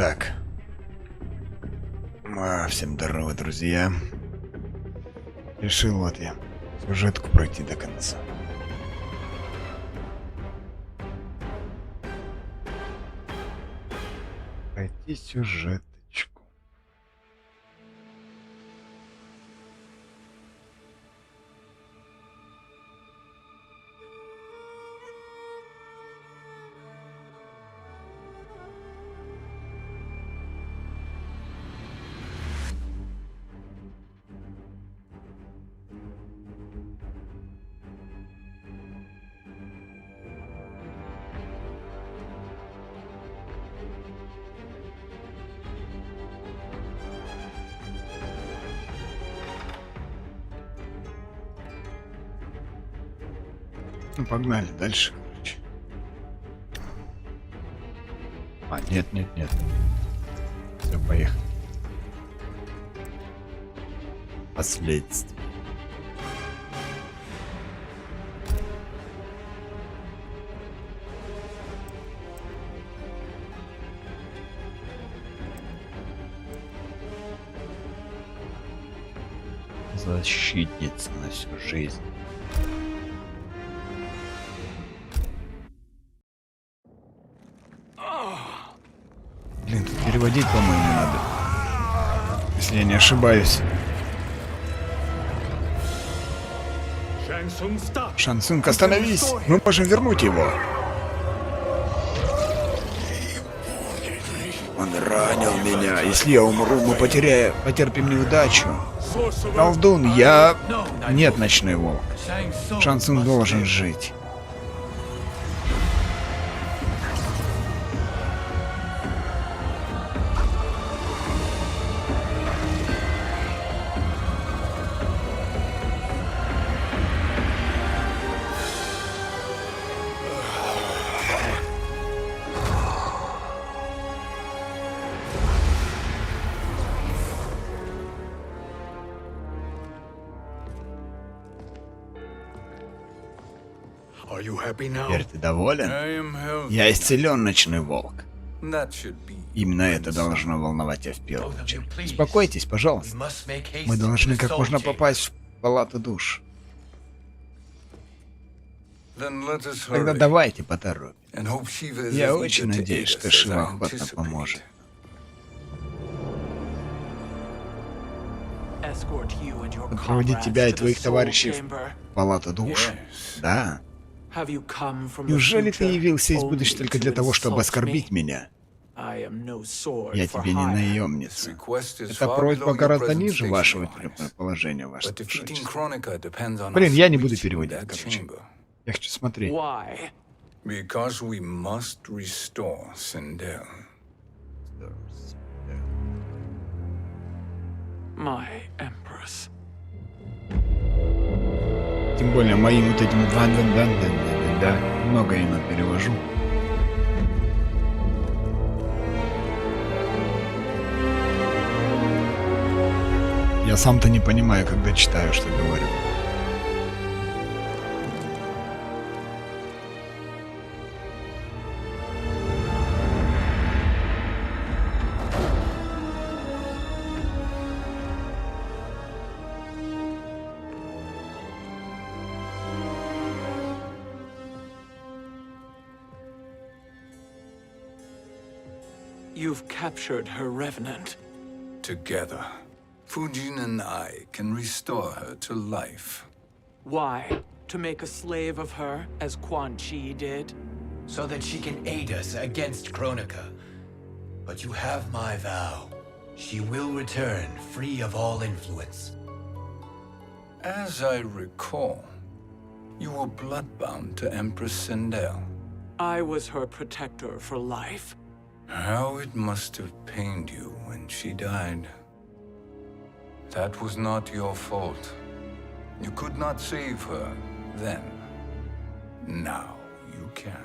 Так. Всем здорово, друзья. Решил вот я сюжетку пройти до конца. Пройти сюжеточку. Ну, погнали дальше, короче. Нет. Все, поехали. Последствия. Защитница на всю жизнь. Блин, тут переводить, по-моему, надо. Если я не ошибаюсь. Шансунг, остановись! Мы можем вернуть его. Он ранил меня. Если я умру, мы потерпим неудачу. Колдун, я... Нет, ночной волк. Шансунг должен жить. Теперь ты доволен? Я исцелен, ночной волк. Именно это должно волновать тебя в первую очередь. Успокойтесь, пожалуйста. Мы должны как можно попасть в палату душ. Тогда давайте поторопим. Я очень надеюсь, что Шива охотно поможет. Проводить тебя и твоих товарищей в палату душ? Да. Неужели ты явился из будущего только для того, чтобы оскорбить меня? Я тебе не наемница. Эта просьба гораздо ниже вашего положения, ваше величество. Блин, я не буду переводить, короче. Я хочу смотреть. Тем более моим вот этим да, много именно перевожу. Я сам-то не понимаю, когда читаю, что говорю. You've captured her revenant. Together, Fujin and I can restore her to life. Why? To make a slave of her, as Quan Chi did? So that she can aid us against Kronika. But you have my vow. She will return free of all influence. As I recall, you were bloodbound to Empress Sindel. I was her protector for life. How it must have pained you when she died. That was not your fault. You could not save her then. Now you can.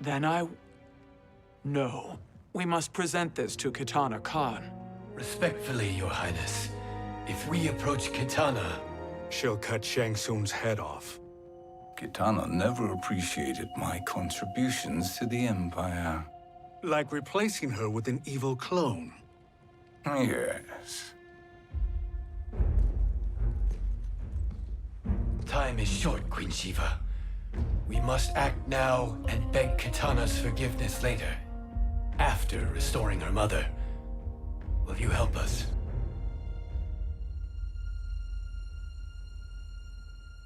Then No. We must present this to Kitana Khan. Respectfully, Your Highness. If we approach Kitana, she'll cut Shang Tsung's head off. Kitana never appreciated my contributions to the Empire. Like replacing her with an evil clone. Yes. Time is short, Queen Shiva. We must act now and beg Kitana's forgiveness later. After restoring her mother. Will you help us?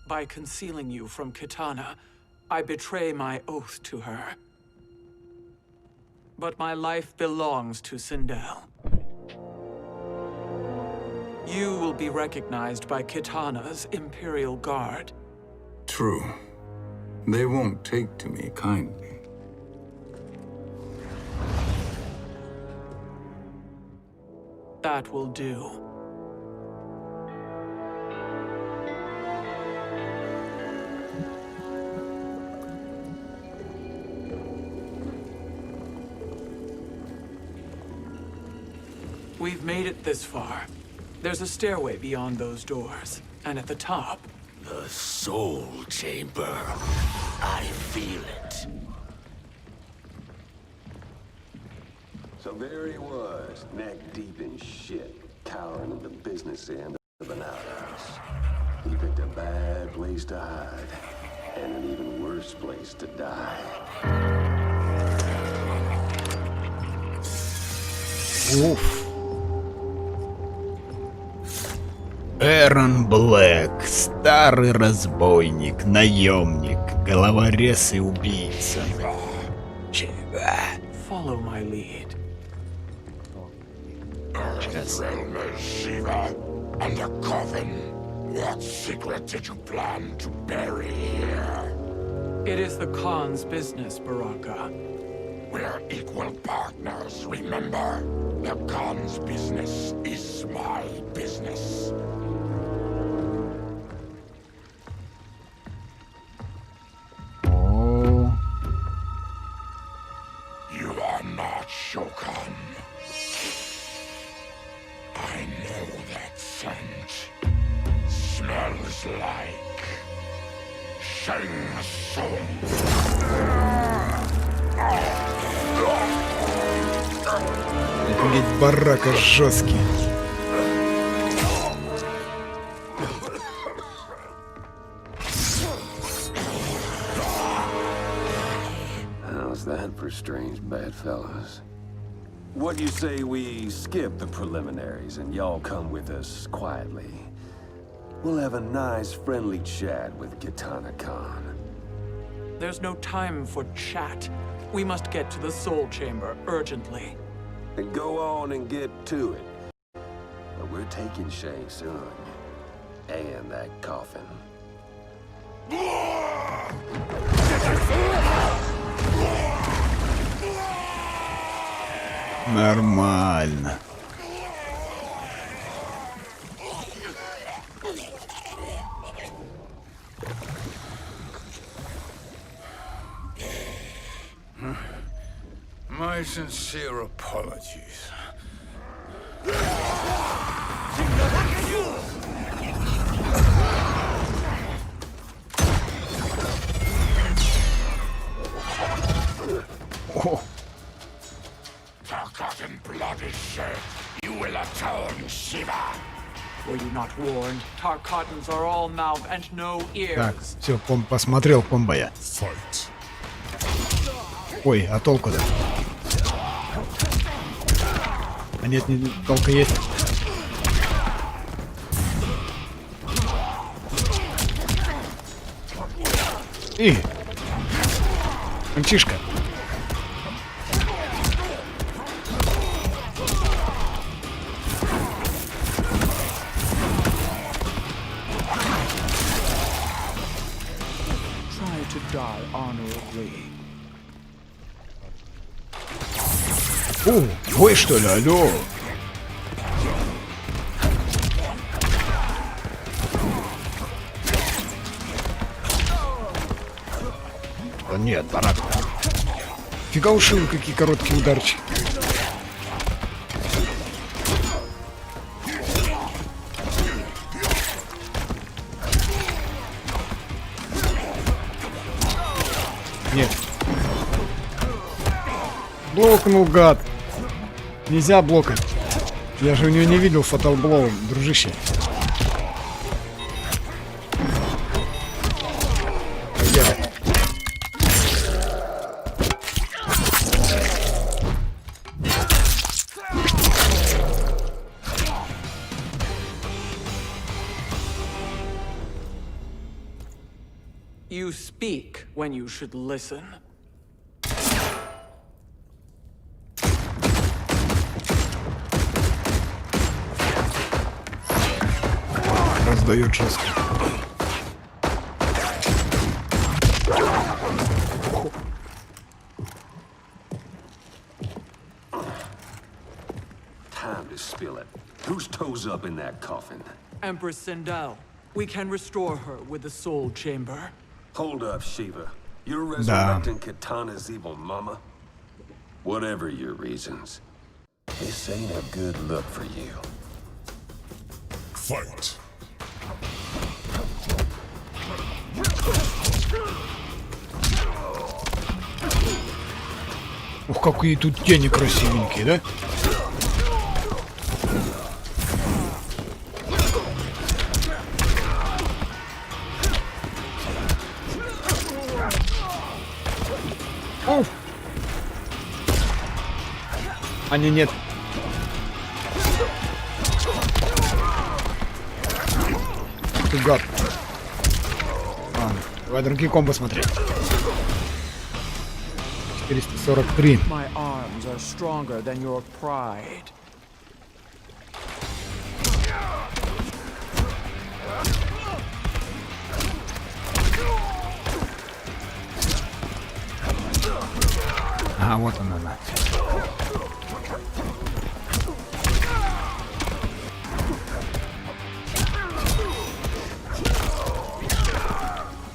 By concealing you from Kitana, I betray my oath to her. But my life belongs to Sindel. You will be recognized by Kitana's Imperial Guard. True. They won't take to me kindly. That will do. We've made it this far. There's a stairway beyond those doors, and at the top... The Soul Chamber. I feel it. So there he was, neck deep in shit, cowering in the business end of an outhouse. He picked a bad place to hide, and an even worse place to die. Уф. Эрон Блэк, старый разбойник, наемник, головорез и убийца. Follow my lead. Realm is Shiva, and a coffin. What secret did you plan to bury here? It is the Khan's business, Baraka. We're equal partners, remember? The Khan's business is my business. О, You are not Shokan. I know that scent. Smells like Shang Tsung. Офигеть, барака жесткий. How's that for strange bedfellows? What do you say we skip the preliminaries and y'all come with us quietly? We'll have a nice, friendly chat with Kitana Khan. There's no time for chat. We must get to the Soul Chamber urgently. And go on and get to it. But we're taking Shang Tsung. And that coffin. Нормально. My sincere apologies. О, Tarkatan blood is shed. You will atone, Shiva. Were you not warned? Tarkatans are all mouth and no так, ears. все, посмотрел комбо я. Fight. Ой, а толку-то? А нет, толка есть. И! Мальчишка! Try to die honorably. О, твой что ли, алло? Да нет, барак. Фига ушил, какие короткие ударчики. Нет. Блокнул, гад. Нельзя блокать. Я же у него не видел фаталблоу, дружище. Пойдем. You speak when you should listen. Раздает жестко. Time to spill it. Whose toes up in that coffin? Empress Sindel, we can restore her with the soul chamber. Hold up, Shiva. You're resurrecting Kitana's evil mama? Whatever your reasons, this ain't a good look for you. Fight. Ух, какие тут тени красивенькие, да? Уф. А нет. Ты гад. Давай другие комбо смотреть. 443. My arms are stronger than your pride. А, вот она.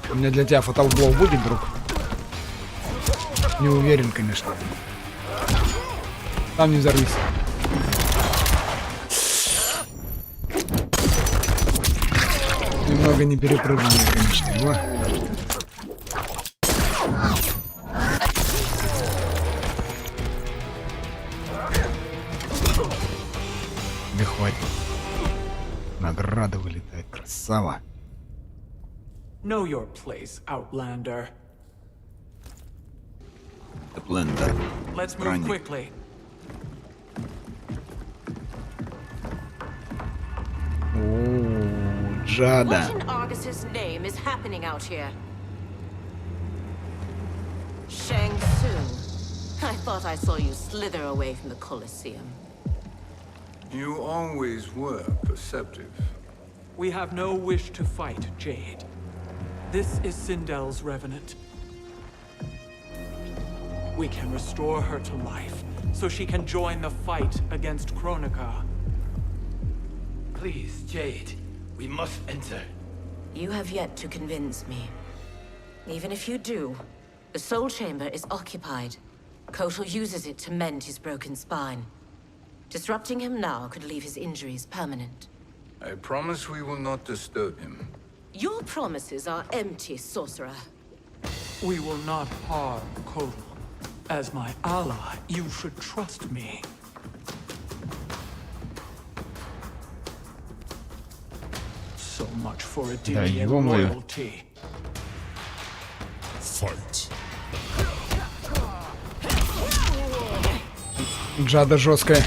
У меня для тебя фаталблоу будет, друг? Не уверен, конечно. Там не взорвись. Немного не перепрыгнули, конечно, его. Да хватит. Награда вылетает, красава. Know your place, Outlander. Блендер. Let's move quickly. О, Джада. What in Argus's name is happening out here? Shang Tsung. I thought I saw you slither away from the Colosseum. You always were perceptive. We have no wish to fight, Jade. This is Sindel's revenant. We can restore her to life, so she can join the fight against Kronika. Please, Jade, we must enter. You have yet to convince me. Even if you do, the Soul Chamber is occupied. Kotal uses it to mend his broken spine. Disrupting him now could leave his injuries permanent. I promise we will not disturb him. Your promises are empty, sorcerer. We will not harm Kotal. As my ally, you should trust me. So much for a duty and loyalty. Fight. Джада жесткая.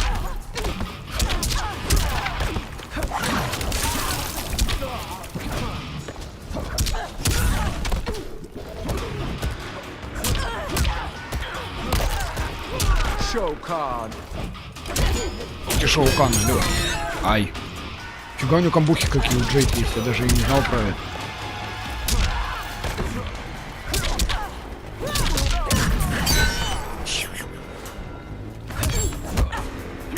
Шоукан. Шоукан, да. Ай. Фига у него камбухи какие у Джейд есть, я даже и не знал про это.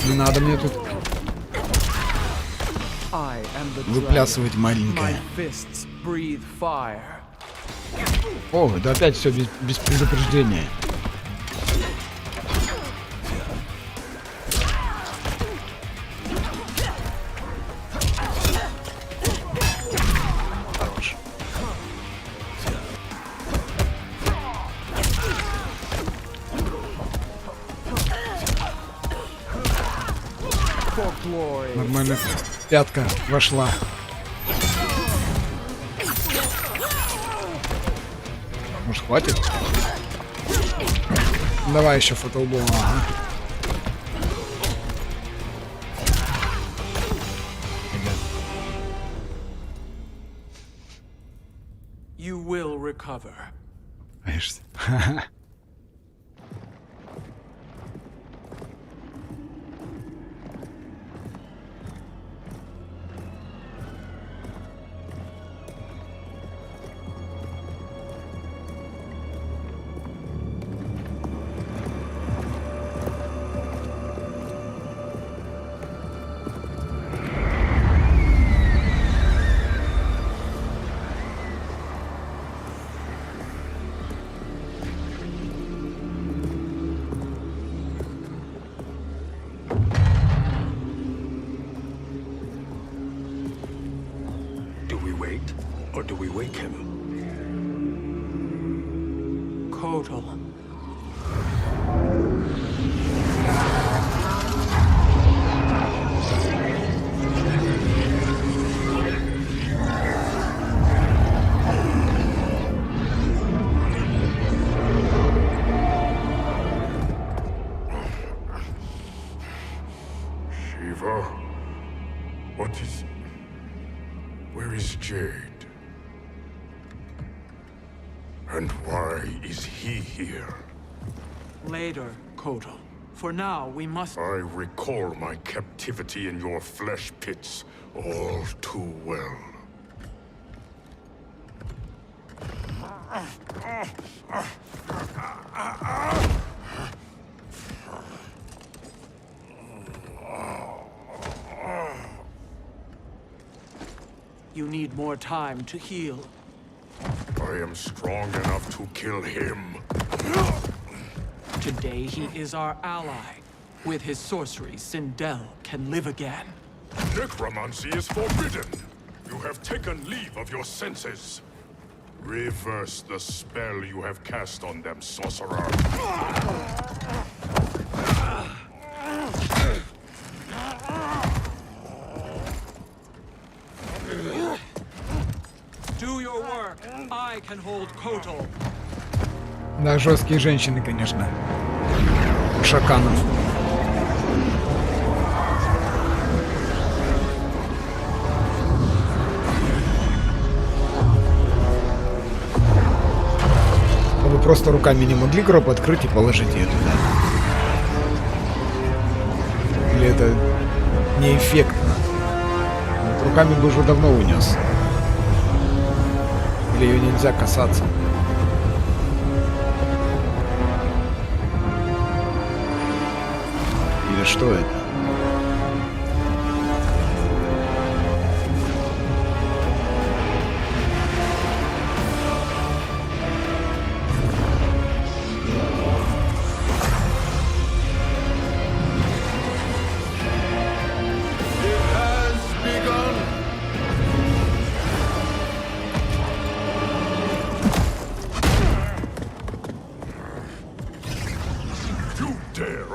Не надо мне тут выплясывать маленькое. О, да опять все без предупреждения. Нормально. Пятка вошла. Может, хватит? Давай еще фотоубол. Ага. You will recover. Конечно. Do we wait, or do we wake him? Kotal. Shiva? What is... Where is Jade? And why is he here? Later, Kotal. For now, we must... I recall my captivity in your flesh pits all too well. You need more time to heal. I am strong enough to kill him. Today, he is our ally. With his sorcery, Sindel can live again. Necromancy is forbidden. You have taken leave of your senses. Reverse the spell you have cast on them, sorcerer. Do your work. I can hold Kotal. Да, жесткие женщины, конечно. Шаканов. А вы просто руками не могли гроб открыть и положить ее туда? Или это неэффектно? Вот руками бы уже давно унес. Или ее нельзя касаться? Или что это?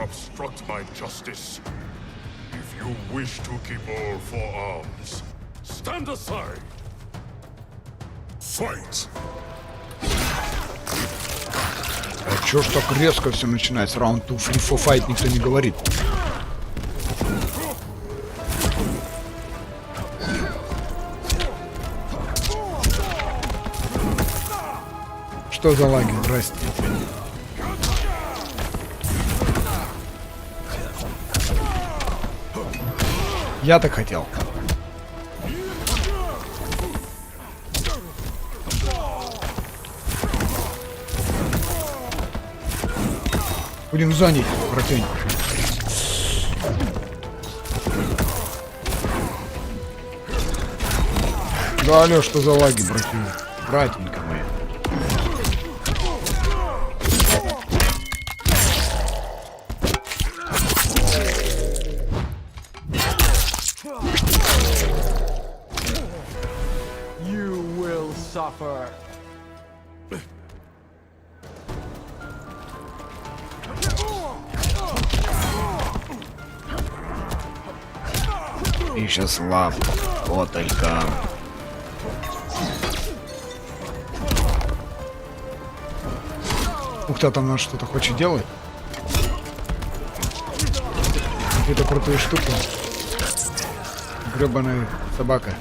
Obstruct my justice. If you wish to keep all four arms, stand aside. Fight. А чё ж так резко все начинается? Раунд 2, free for fight никто не говорит. Что за лаги? Здрасте. Я так хотел. Будем занять, братень. Да, алё, что за лаги, братень? Братенька моя. Suffer. еще слаб. Вот только. Ух ты, там нас что-то хочет делать. Какую-то крутую штуку. Гребаная собака.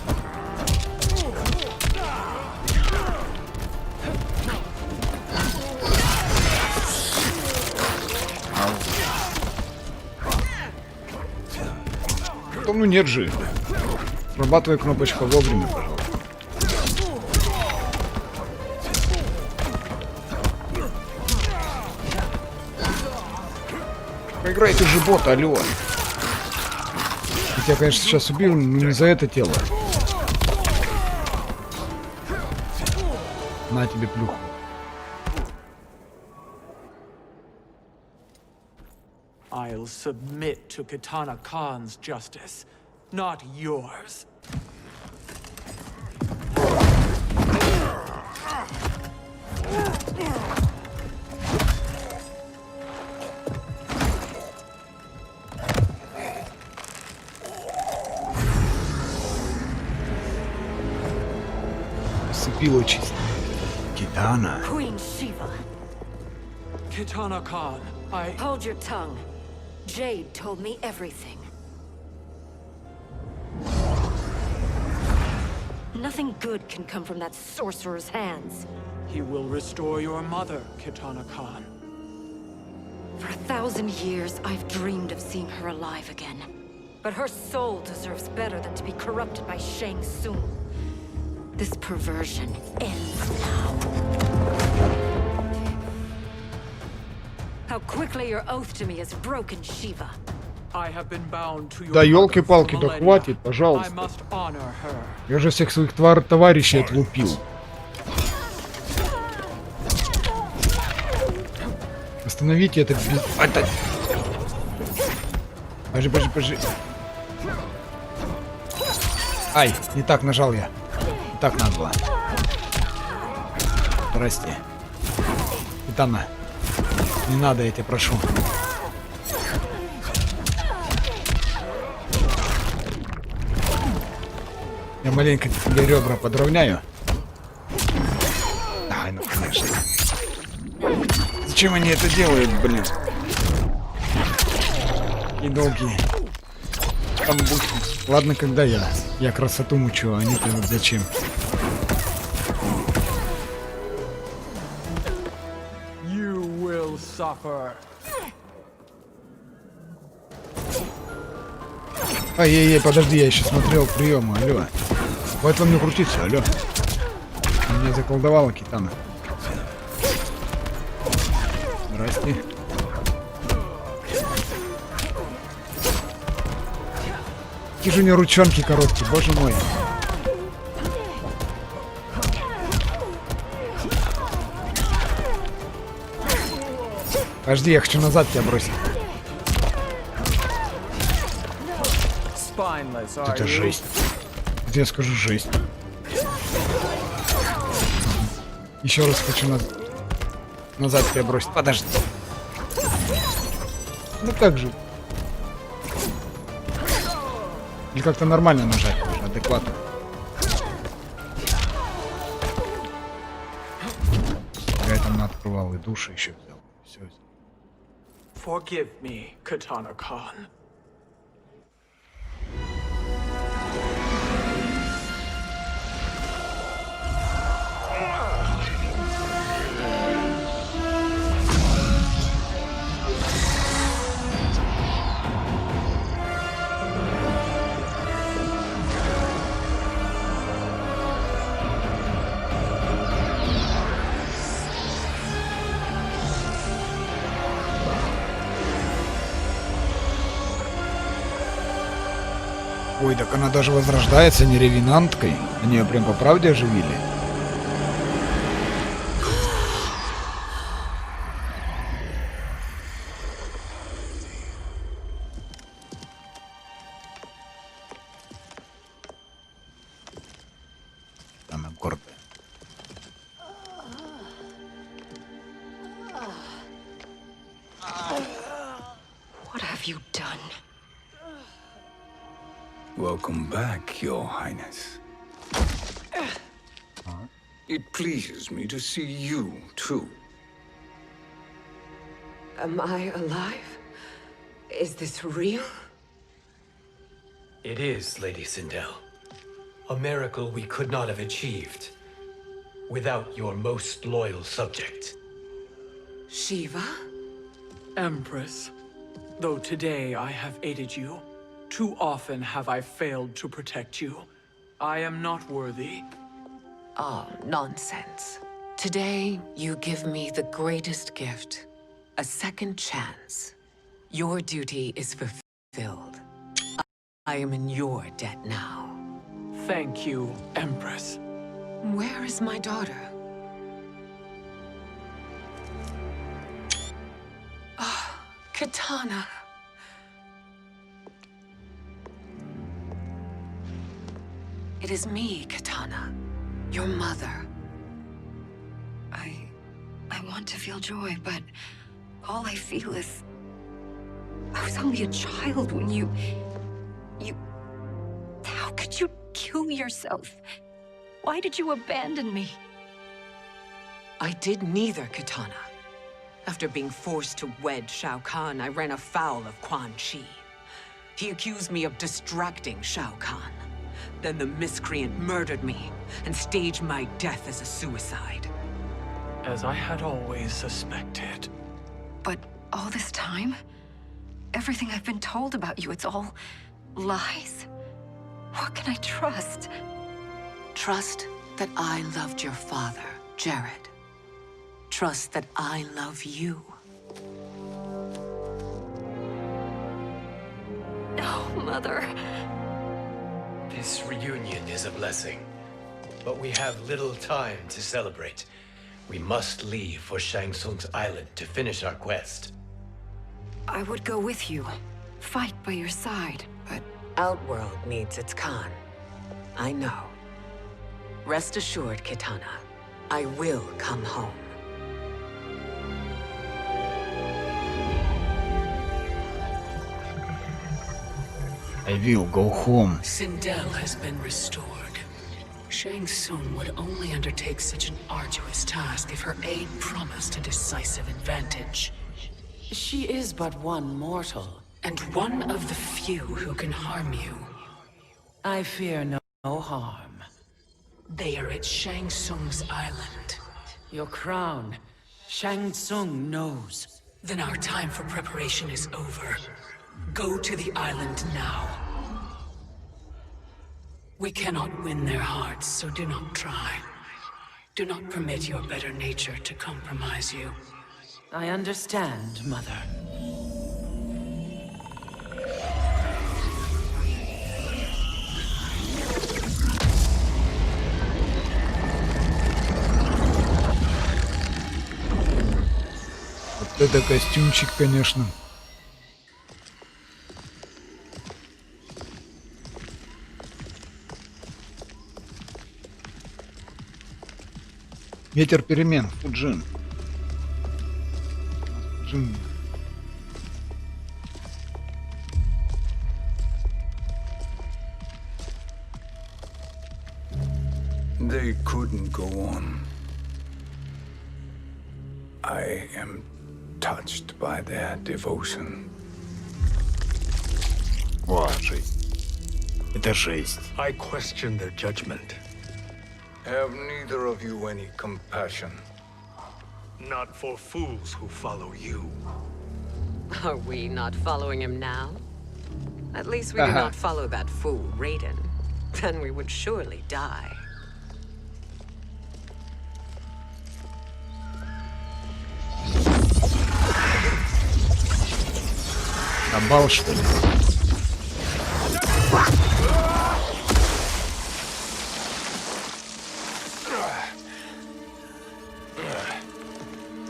Потом, ну нет же. Срабатывай кнопочка вовремя, пожалуйста. Поиграйте же бота, алло. Я, конечно, сейчас убил, но не за это тело. На тебе плюху. I'll submit to Kitana Khan's justice, not yours. Сцепило чисто. Китана. Queen Shiva, Kitana Khan, hold your tongue. Jade told me everything. Nothing good can come from that sorcerer's hands. He will restore your mother, Kitana Khan. For 1,000 years, I've dreamed of seeing her alive again. But her soul deserves better than to be corrupted by Shang Tsung. This perversion ends now. How quickly your oath to me is broken, Shiva. I have been bound to your Да mother елки-палки, for да millennia. хватит, I пожалуйста. must honor her. Я же всех своих товарищей отлупил. Остановите это без... Это... Подожди. Ай, не так нажал я. Не так надо было. Здрасте. Китана. Не надо, я тебя прошу. Я маленько тебе ребра подровняю. Ай, ну конечно. Зачем они это делают, блин? И долгие. Там будет... Ладно, когда я красоту мучу, а они-то вот зачем? You will suffer. Ай-яй-яй, подожди, я еще смотрел приемы, алло. Хватит вам не крутиться, алло. Меня заколдовала Китана. Здрасте. Какие же у нее ручонки короткие, боже мой. Подожди, я хочу назад тебя бросить. Это жесть. Где я скажу жесть. Еще раз хочу назад тебя бросить. Подожди. Ну так же. Или как-то нормально нажать, уже адекватно. Я там открывал и души еще взял. Все. Forgive me, Kitana Khan. Ой, так она даже возрождается не ревенанткой. Они ее прям по правде оживили. Она гордая. What have you done? Welcome back, Your Highness. It pleases me to see you, too. Am I alive? Is this real? It is, Lady Sindel. A miracle we could not have achieved without your most loyal subject. Shiva? Empress, though today I have aided you, too often have I failed to protect you. I am not worthy. Oh, nonsense. Today, you give me the greatest gift. A second chance. Your duty is fulfilled. I am in your debt now. Thank you, Empress. Where is my daughter? Ah, Katana. It is me, Katana. Your mother. I want to feel joy, but all I feel is... I was only a child when you... How could you kill yourself? Why did you abandon me? I did neither, Katana. After being forced to wed Shao Kahn, I ran afoul of Quan Chi. He accused me of distracting Shao Kahn. Then the miscreant murdered me and staged my death as a suicide. As I had always suspected. But all this time? Everything I've been told about you, it's all lies? What can I trust? Trust that I loved your father, Jared. Trust that I love you. No, Mother. This reunion is a blessing, but we have little time to celebrate. We must leave for Shang Tsung's island to finish our quest. I would go with you, fight by your side, but... Outworld needs its Khan. I know. Rest assured, Kitana. I will come home. I will go home. Sindel has been restored. Shang Tsung would only undertake such an arduous task if her aid promised a decisive advantage. She is but one mortal, and one of the few who can harm you. I fear no harm. They are at Shang Tsung's island. Your crown, Shang Tsung knows. Then our time for preparation is over. Go to the island now. We cannot win their hearts, so do not try. Do not permit your better nature to compromise you. I understand, Mother. Вот это костюмчик, конечно. Ветер перемен, Фуджин. Фуджин. They couldn't go on. I am touched by their devotion. О, жесть. Это жесть. I question their judgment. Have neither of you any compassion? Not for fools who follow you. Are we not following him now? At least we do not follow that fool, Raiden. Then we would surely die. Набал, что ли?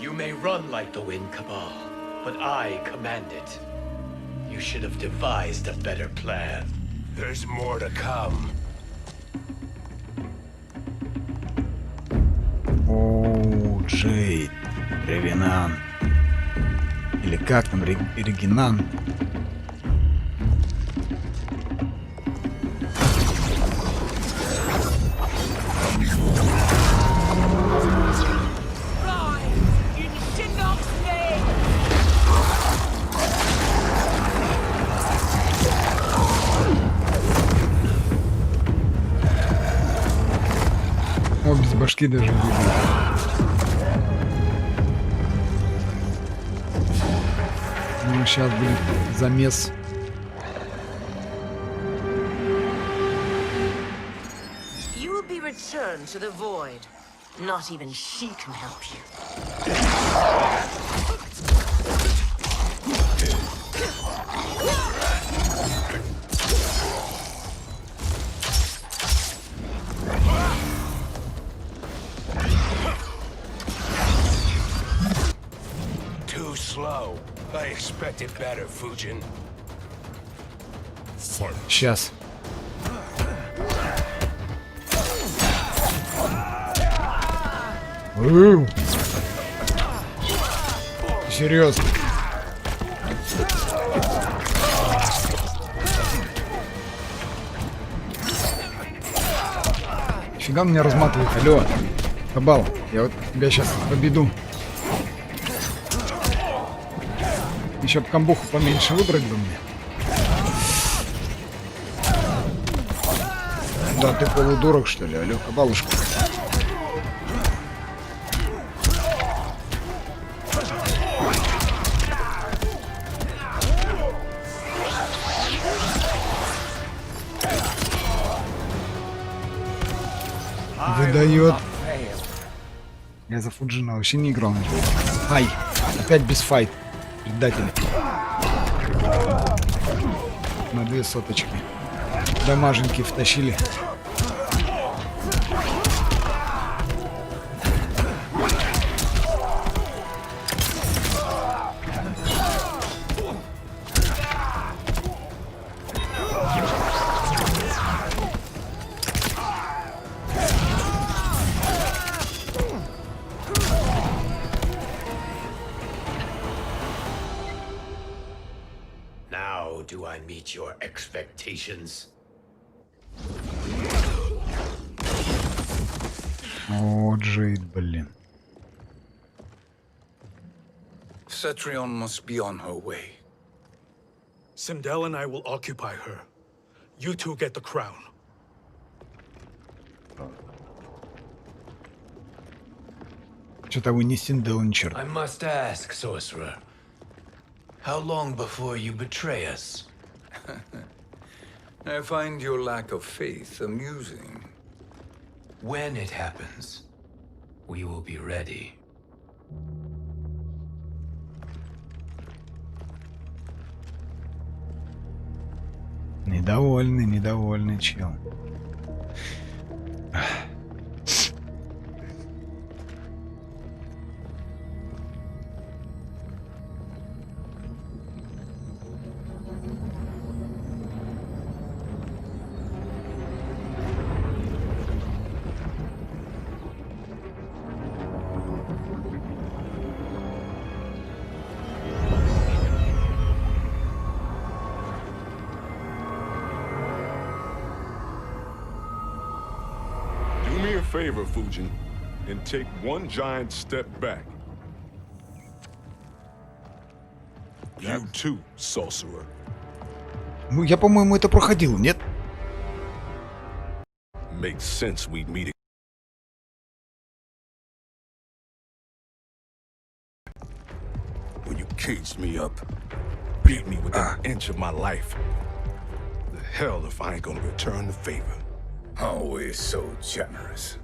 You may run like the wind, Cabal, but I command it. You should have devised a better plan. There's more to come. О, Джейд. Ревенант. Или как там, Регинант? По-русски даже выглядит. Ну, сейчас будет замес. You will be returned to the void. Not even she can help you. Too slow. I expected better, Fujin. Сейчас. Серьезно. Фига меня разматывает, алло. Кабал, я вот тебя сейчас победу. Еще б камбуху поменьше выбрать бы мне. Да, ты полудурок, что ли? Алло, кабалушка. Выдает. Я за Фуджина вообще не играл. Ай, опять без файт. Предатель. На 2 соточки. Дамаженьки втащили. Now do I meet your expectations? О, Джейд, блин. Cetrion must be on her way. Sindel and I will occupy her. You two get the crown. Что-то вы не Синдел, ни черт. I must ask, sorcerer. How long before you betray us? I find your lack of faith amusing. When it happens, we will be ready. Недовольный, недовольный чел. Do me a favor, Fujin, and take one giant step back. You too, sorcerer. Ну, я, по-моему, это проходил, нет? Makes sense we'd meet again. When you caged me up, beat me within an inch of my life. The hell if I ain't gonna return the favor. Always so generous.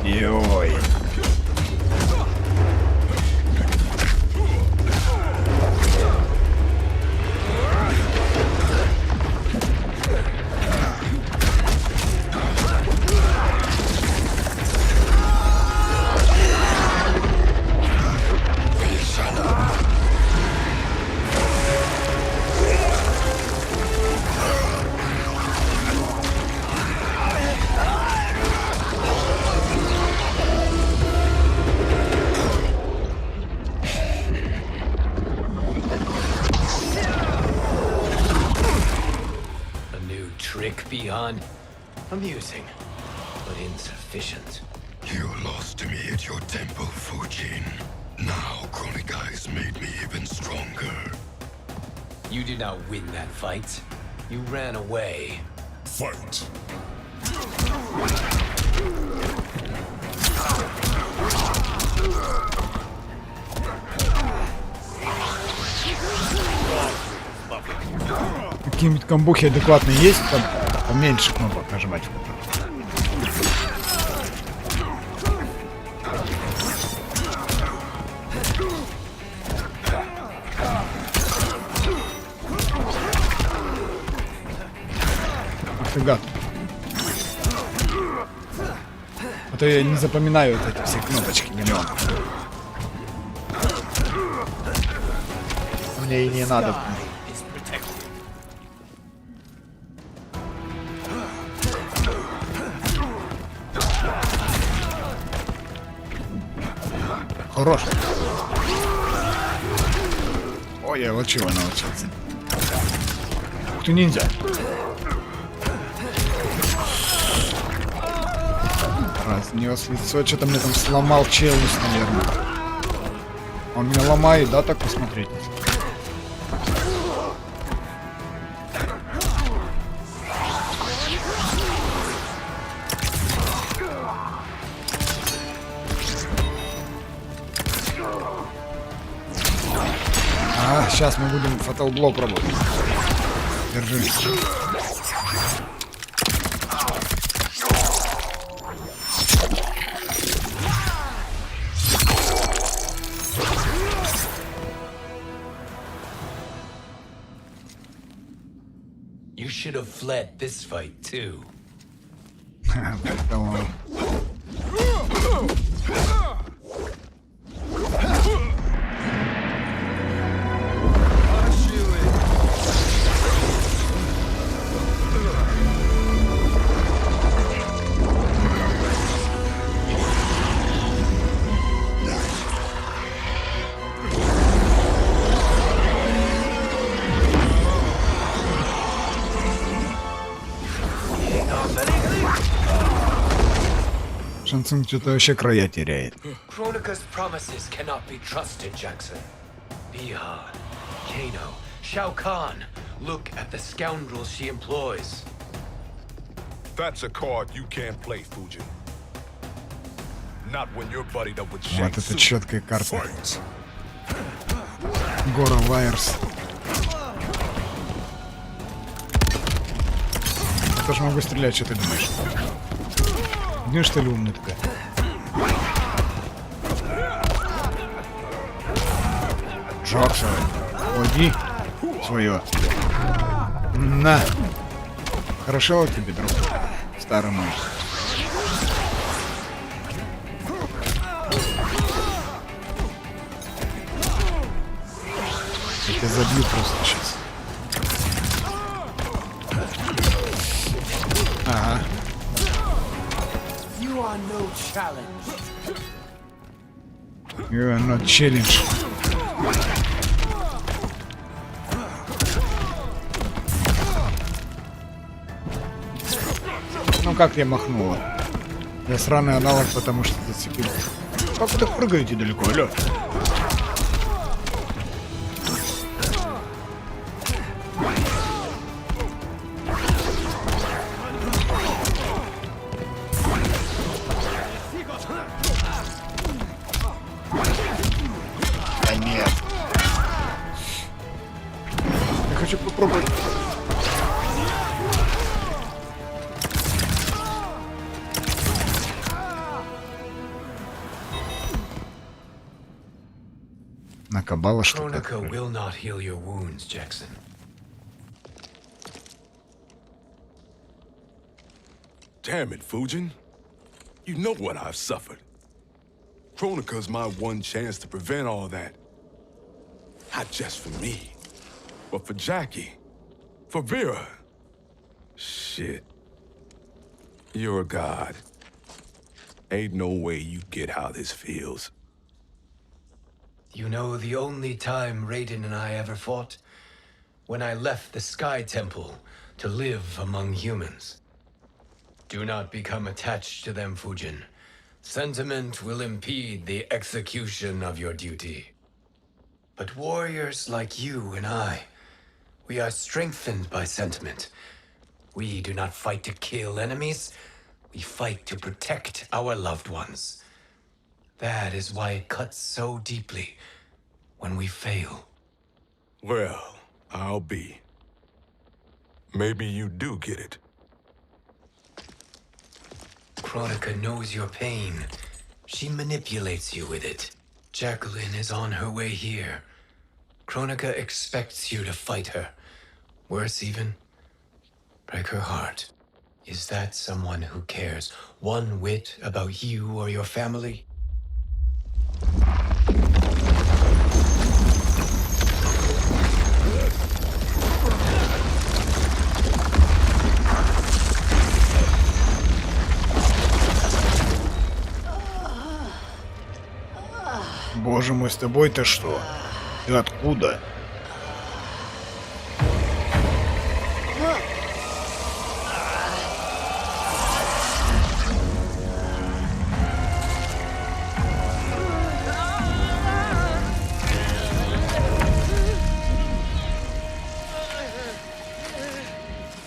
Ой. Beyond amusing, but insufficient. You lost me at your temple, Fujin. Now Chronic Eyes made me even stronger. You did not win that fight. You ran away. Fight. Какие-нибудь комбухи адекватные есть? Там поменьше кнопок нажимать. Ах ты гад. А то я не запоминаю вот эти все кнопочки миллион. Мне и не надо. Хорош. Ой, я вот чего научился. Ух ты, ниндзя. Разнес лицо. Что-то мне там сломал челюсть, наверное. Он меня ломает, да, так посмотреть? А, сейчас мы будем фаталблок пробовать. Держи. You should have fled this fight too. Поэтому... Шансун что-то вообще края теряет. Chronica's promises cannot be trusted, Jackson. Bihan, Kano, Shao Kahn. Look at the scoundrels she employs. That's a card you can't play, Fujin. Not when you're buddied up with Shang Вот это Tsung. четкая карта. Fight. Гора Вайерс. Я тоже могу стрелять, что ты думаешь? Где что ли умная такая? Джоксон, уйди свое. На. Хорошо тебе, друг. Старый мой. Я тебя забью просто сейчас. Ага. You are no challenge. You are not challenge. Ну как я махнула? Я сраный аналог, потому что зацепил. Как вы так прыгаете далеко, алло? Да нет. Я хочу попробовать. Накабала что-то. Chronica will not heal your wounds, Jackson. Damn it, Fujin. You know what I've suffered. Chronica's my one chance to prevent all that. Not just for me, but for Jackie, for Vera. Shit. You're a god. Ain't no way you get how this feels. You know the only time Raiden and I ever fought? When I left the Sky Temple to live among humans. Do not become attached to them, Fujin. Sentiment will impede the execution of your duty. But warriors like you and I, we are strengthened by sentiment. We do not fight to kill enemies. We fight to protect our loved ones. That is why it cuts so deeply when we fail. Well, I'll be. Maybe you do get it. Kronika knows your pain. She manipulates you with it. Jacqueline is on her way here. Kronika expects you to fight her. Worse even, break her heart. Is that someone who cares one whit about you or your family? Боже мой, с тобой-то что? Ты откуда?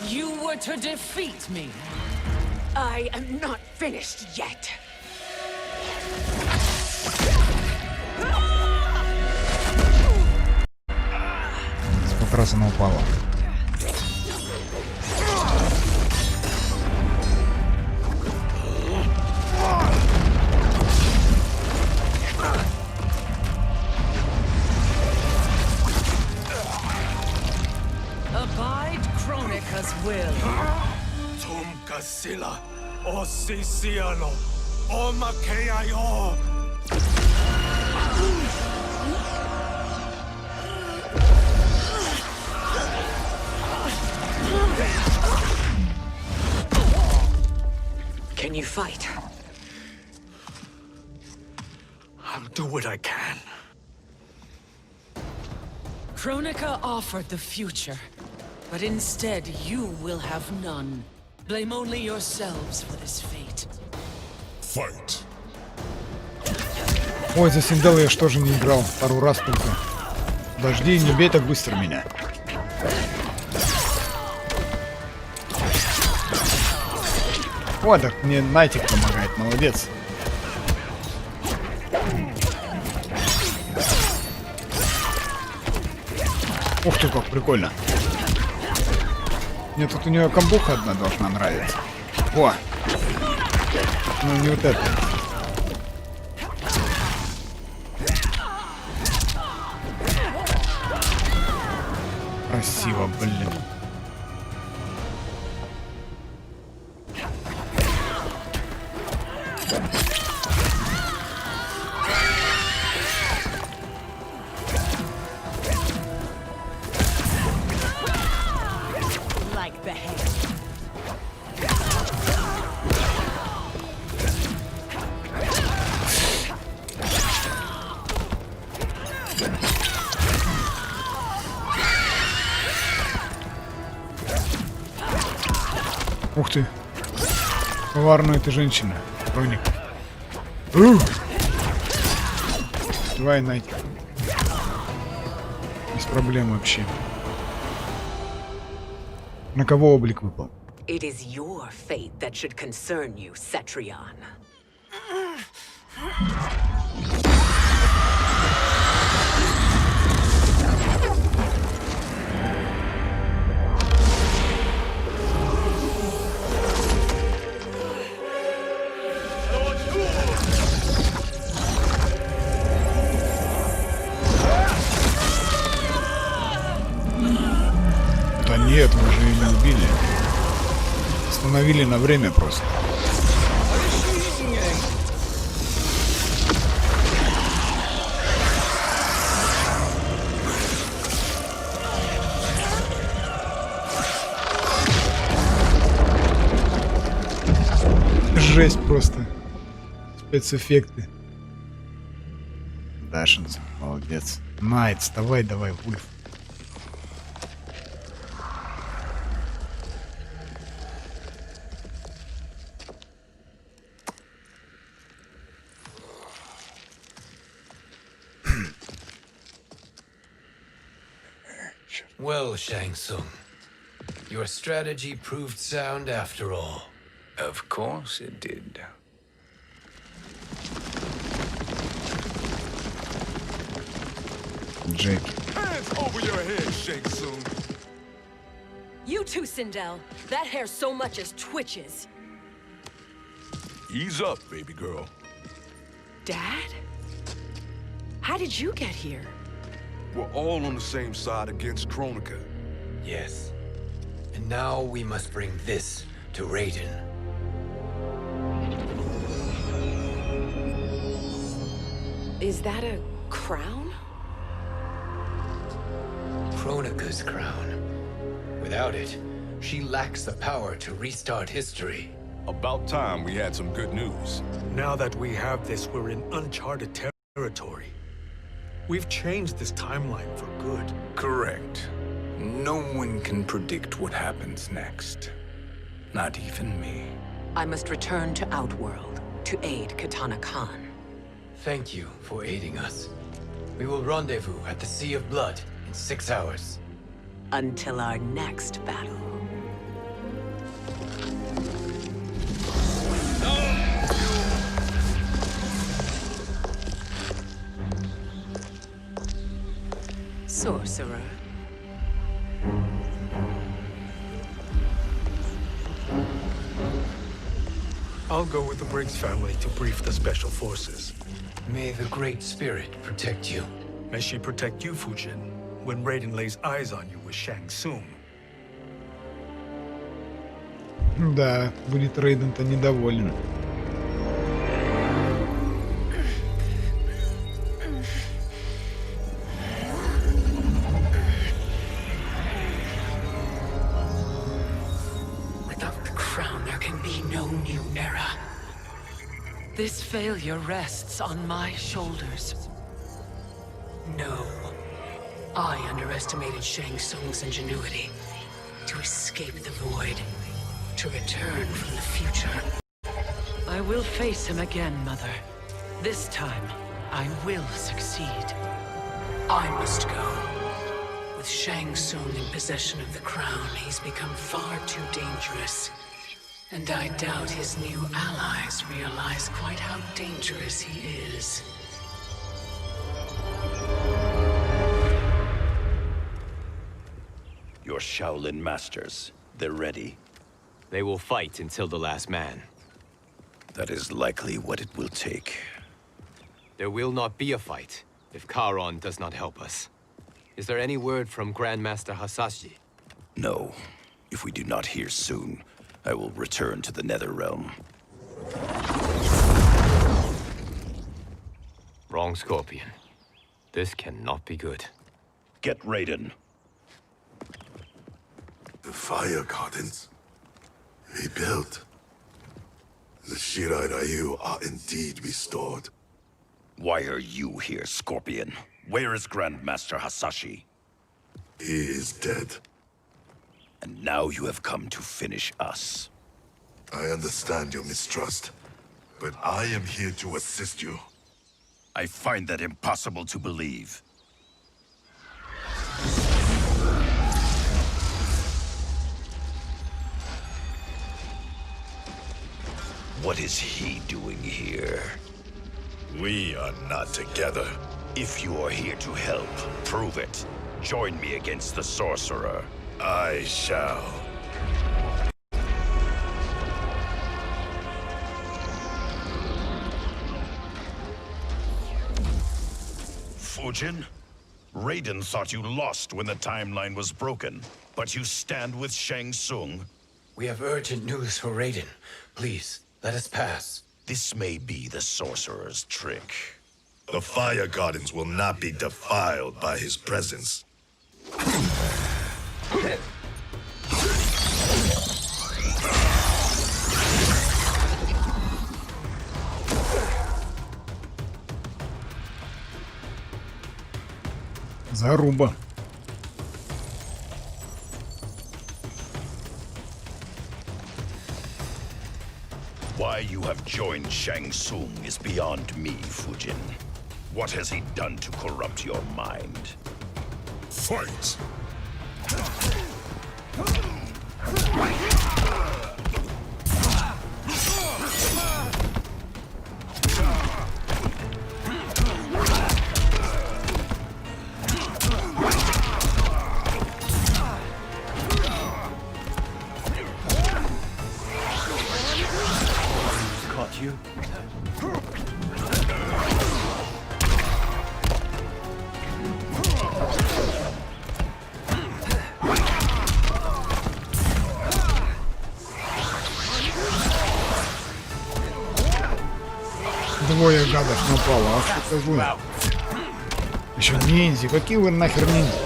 You were to defeat me. I am not finished yet. Сколько раз она упала? Abide Kronika's will. Tumkasila, Osisiano, Omakeayo. Can you fight? I'll do what I can. Kronika offered the future, but instead you will have none. Blame only yourselves for this fate. Fight. Ой, за Синдел я ж тоже не играл. Пару раз только. Подожди, не бей так быстро меня. О, так мне Найтик помогает, молодец. Ух ты, как прикольно. Мне тут у нее комбуха одна должна нравиться. О! Ну не вот это. Красиво, блин. Like the head. Ух ты. Коварная ты женщина, Кроник. Давай, Найти. Без проблем вообще. На кого облик выпал? It is your fate that should concern you, Cetrion. Да нет, мы же ее не убили. Остановили на время просто. Жесть просто. Спецэффекты. Дашинс, молодец. Найтс, давай, Вульф. Well, Shang Tsung, your strategy proved sound after all. Of course it did. Джек. Hands over your head, Shang Tsung. You too, Sindel. That hair so much as twitches. Ease up, baby girl. Dad? How did you get here? We're all on the same side against Kronika. Yes. And now we must bring this to Raiden. Is that a crown? Kronika's crown. Without it, she lacks the power to restart history. About time we had some good news. Now that we have this, we're in uncharted territory. We've changed this timeline for good. Correct. No one can predict what happens next. Not even me. I must return to Outworld to aid Katana Khan. Thank you for aiding us. We will rendezvous at the Sea of Blood in 6 hours. Until our next battle. Sorcerer. I'll go with the Briggs family to brief the Special Forces. May the Great Spirit protect you. May she protect you, Fujin, when Raiden lays eyes on you with Shang Tsung. Да, будет Рейден-то недоволен. Without the crown, there can be no new era. This failure rests on my shoulders. No. I underestimated Shang Tsung's ingenuity. To escape the void. To return from the future. I will face him again, Mother. This time, I will succeed. I must go. With Shang Tsung in possession of the crown, he's become far too dangerous. And I doubt his new allies realize quite how dangerous he is. Your Shaolin masters, they're ready. They will fight until the last man. That is likely what it will take. There will not be a fight if Charon does not help us. Is there any word from Grandmaster Hasashi? No. If we do not hear soon, I will return to the Netherrealm. Wrong, Scorpion. This cannot be good. Get Raiden. The fire gardens rebuilt. The Shirai Ryu are indeed restored. Why are you here, Scorpion? Where is Grandmaster Hasashi? He is dead. And now you have come to finish us. I understand your mistrust, but I am here to assist you. I find that impossible to believe. What is he doing here? We are not together. If you are here to help, prove it. Join me against the Sorcerer. I shall. Fujin? Raiden thought you lost when the timeline was broken, but you stand with Shang Tsung. We have urgent news for Raiden. Please, let us pass. This may be the Sorcerer's trick. The fire gardens will not be defiled by his presence. Заруба. Why you have joined Shang Tsung is beyond me, Fujin. What has he done to corrupt your mind? Fight! Двое гадов напало, а что козлы? Еще ниндзя, какие вы нахер ниндзя?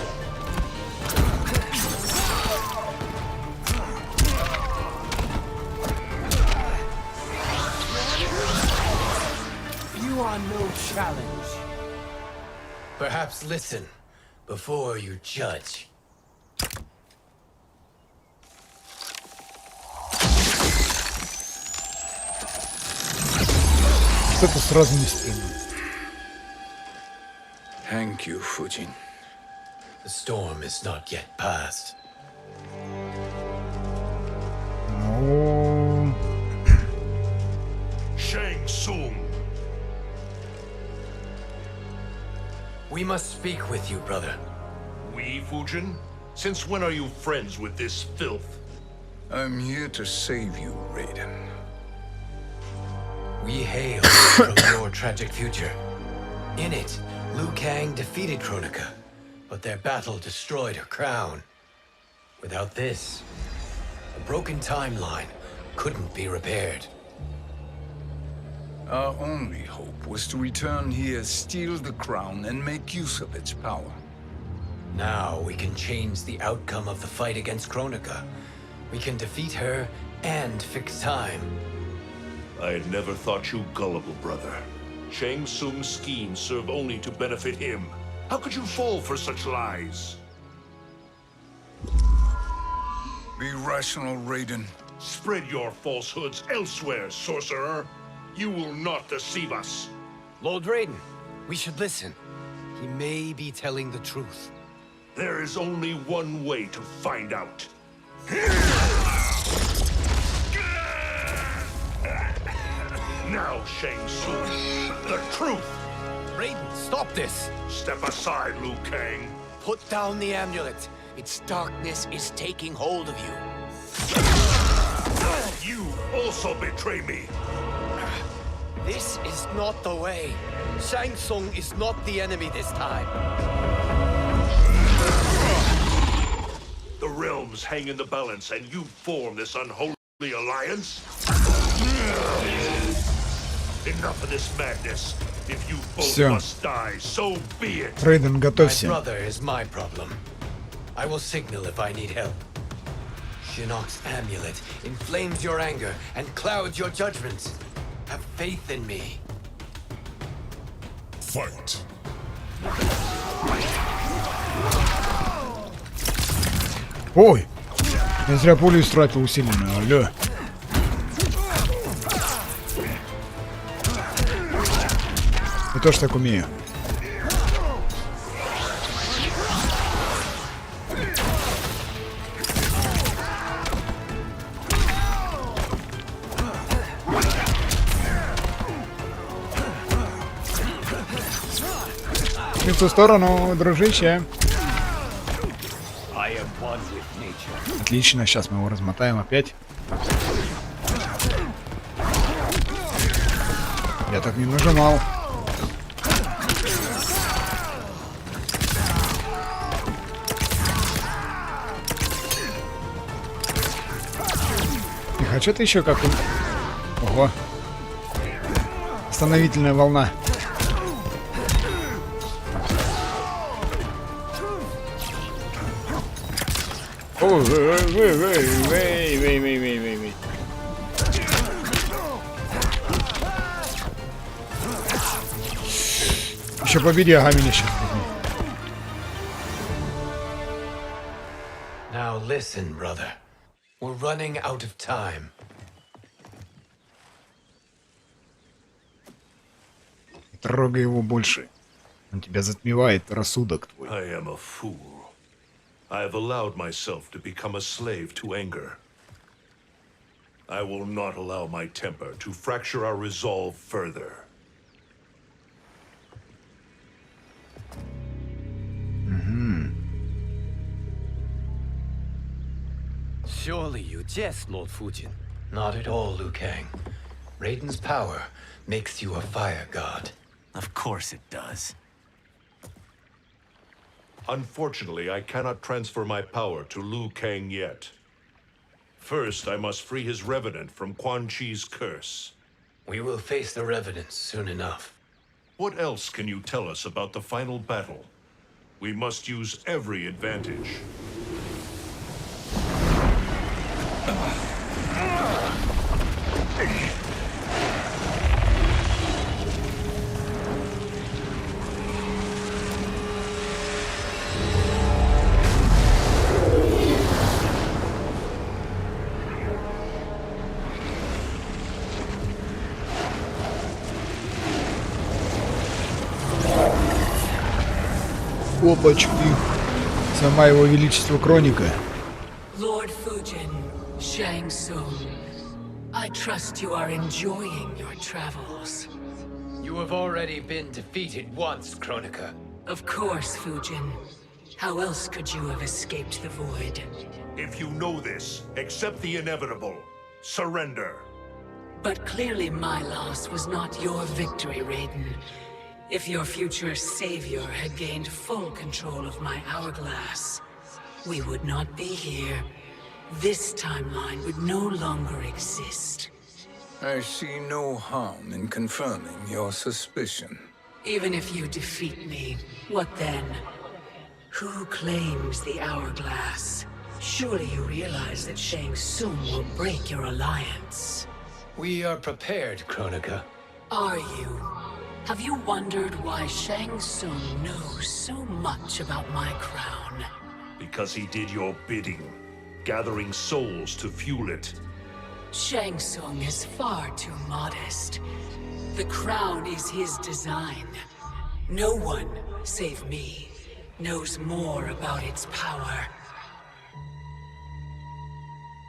You are no challenge. Perhaps listen before you judge. Это сразу не стыдно. Thank you, Fujin. The storm is not yet past. Ну... Shang Tsung. We must speak with you, brother. We, Fujin? Since when are you friends with this filth? I'm here to save you, Raiden. We hail from your tragic future. In it, Liu Kang defeated Kronika, but their battle destroyed her crown. Without this, a broken timeline couldn't be repaired. Our only hope was to return here, steal the crown, and make use of its power. Now we can change the outcome of the fight against Kronika. We can defeat her and fix time. I had never thought you gullible, brother. Shang Tsung's schemes serve only to benefit him. How could you fall for such lies? Be rational, Raiden. Spread your falsehoods elsewhere, sorcerer. You will not deceive us. Lord Raiden, we should listen. He may be telling the truth. There is only one way to find out. Now, Shang Tsung, the truth! Raiden, stop this! Step aside, Liu Kang. Put down the amulet. Its darkness is taking hold of you. You also betray me. This is not the way. Shang Tsung is not the enemy this time. The realms hang in the balance, and you form this unholy alliance? Enough of this madness. If you both must die, so be it. Рейден, готовься. My brother is my problem. I will signal if I need help. Shinnok's amulet inflames your anger and clouds your judgments. Have faith in me. Fight. Ой! Я зря пулю истратил усиленную, алло. Я тоже так умею. В ту сторону, дружище. Отлично, сейчас мы его размотаем опять. Я так не нажимал. А что-то еще как... Ого. Остановительная волна. Ой, вей. Еще побери, ага, меня сейчас. Now listen, brother. We're running out of time. Трогай его больше. Он тебя затмевает рассудок твой. I am a fool. I have allowed myself to become a slave to anger. I will not allow my temper to fracture our resolve further. Surely you jest, Lord Fujin. Not at all, Liu Kang. Raiden's power makes you a fire god. Of course it does. Unfortunately, I cannot transfer my power to Liu Kang yet. First, I must free his Revenant from Quan Chi's curse. We will face the Revenants soon enough. What else can you tell us about the final battle? We must use every advantage. Опачки. Сама его величество Кроника. Lord Fujin, Shang Tsung, I trust you are enjoying your travels. You have already been defeated once, Kronika. Of course, Fujin. How else could you have escaped the void? If you know this, accept the inevitable. Surrender. But clearly my loss was not your victory, Raiden. If your future savior had gained full control of my hourglass, we would not be here. This timeline would no longer exist. I see no harm in confirming your suspicion. Even if you defeat me, what then? Who claims the hourglass? Surely you realize that Shang Tsung will break your alliance. We are prepared, Kronika. Are you? Have you wondered why Shang Tsung knows so much about my crown? Because he did your bidding, gathering souls to fuel it. Shang Tsung is far too modest. The crown is his design. No one, save me, knows more about its power.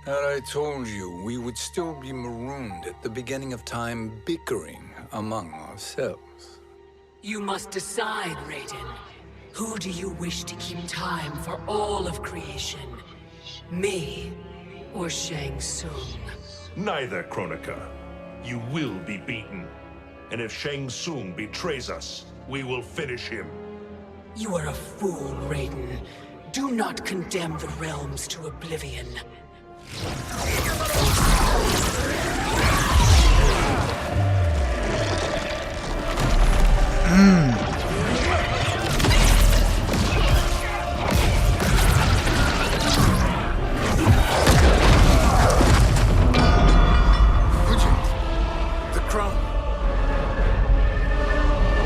Had I told you, we would still be marooned at the beginning of time, bickering among ourselves. You must decide, Raiden. Who do you wish to keep time for all of creation? Me or Shang Tsung? Neither, Kronika. You will be beaten. And if Shang Tsung betrays us, we will finish him. You are a fool, Raiden. Do not condemn the realms to oblivion.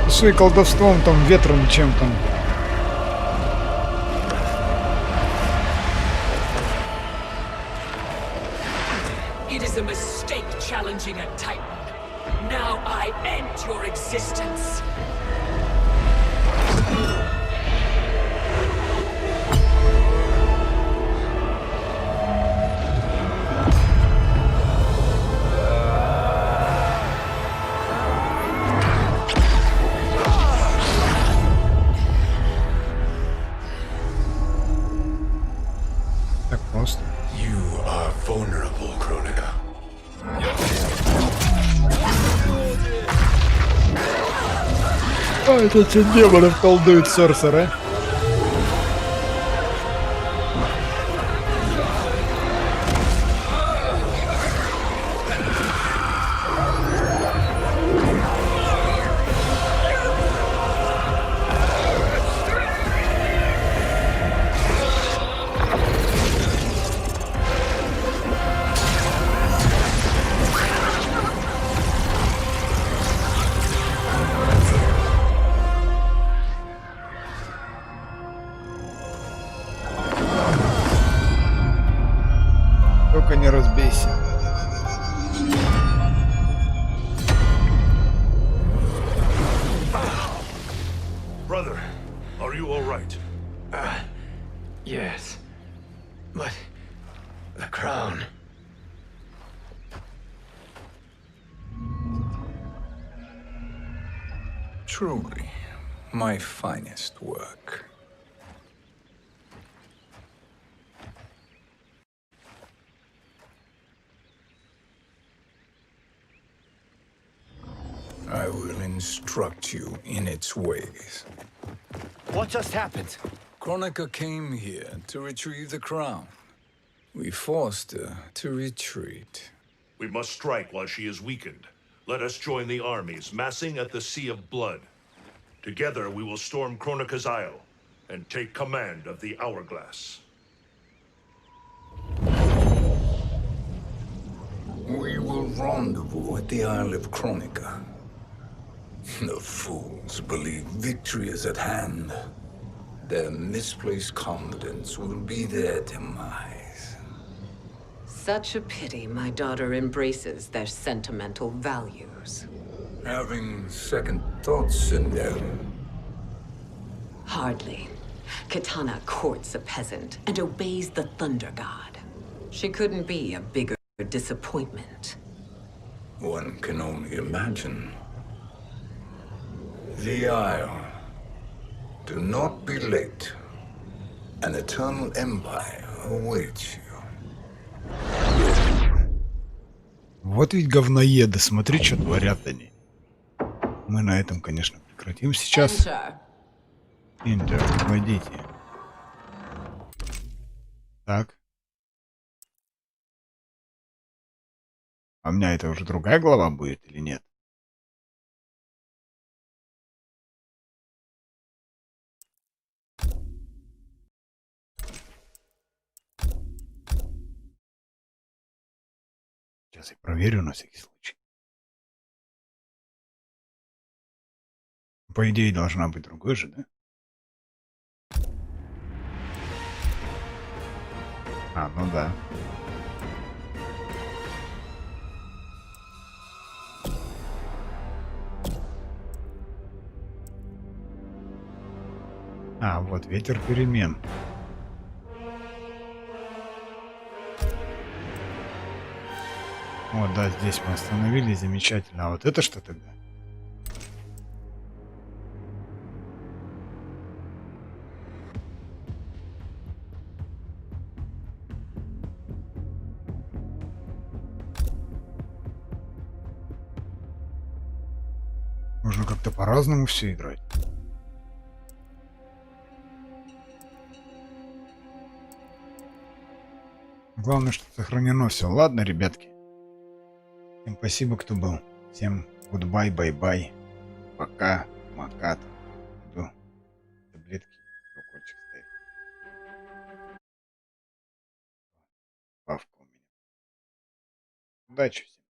С колдовством, там, ветром, чем там. It is a mistake challenging a Titan. Now I end your existence. Так просто. You are vulnerable, Kronika. А, это те демонов колдует Сорсера. Только не разбейся. Brother, are you all right? Yes. Truly, my finest work. I will instruct you in its ways. What just happened? Kronika came here to retrieve the crown. We forced her to retreat. We must strike while she is weakened. Let us join the armies, massing at the Sea of Blood. Together we will storm Kronika's Isle and take command of the Hourglass. We will rendezvous at the Isle of Kronika. The fools believe victory is at hand. Their misplaced confidence will be their demise. Such a pity my daughter embraces their sentimental values. Having second thoughts, Sindel. Hardly. Katana courts a peasant and obeys the Thunder God. She couldn't be a bigger disappointment. One can only imagine. The Isle. Do not be late. An eternal empire awaits you. Вот ведь говноеды, смотри, что творят они. Мы на этом, конечно, прекратим сейчас. Enter, войдите. Так. А у меня это уже другая глава будет или нет? Сейчас я проверю на всякий случай. По идее, должна быть другой же, да? А, ну да. А, вот ветер перемен. Вот, да, здесь мы остановились, замечательно. А вот это что тогда? Можно как-то по-разному все играть. Главное, что сохранено все. Ладно, ребятки. Всем спасибо, кто был. Всем goodbye, bye-bye. Пока, макат. Иду таблетки, укольчик ставить. Павка у меня. Удачи всем.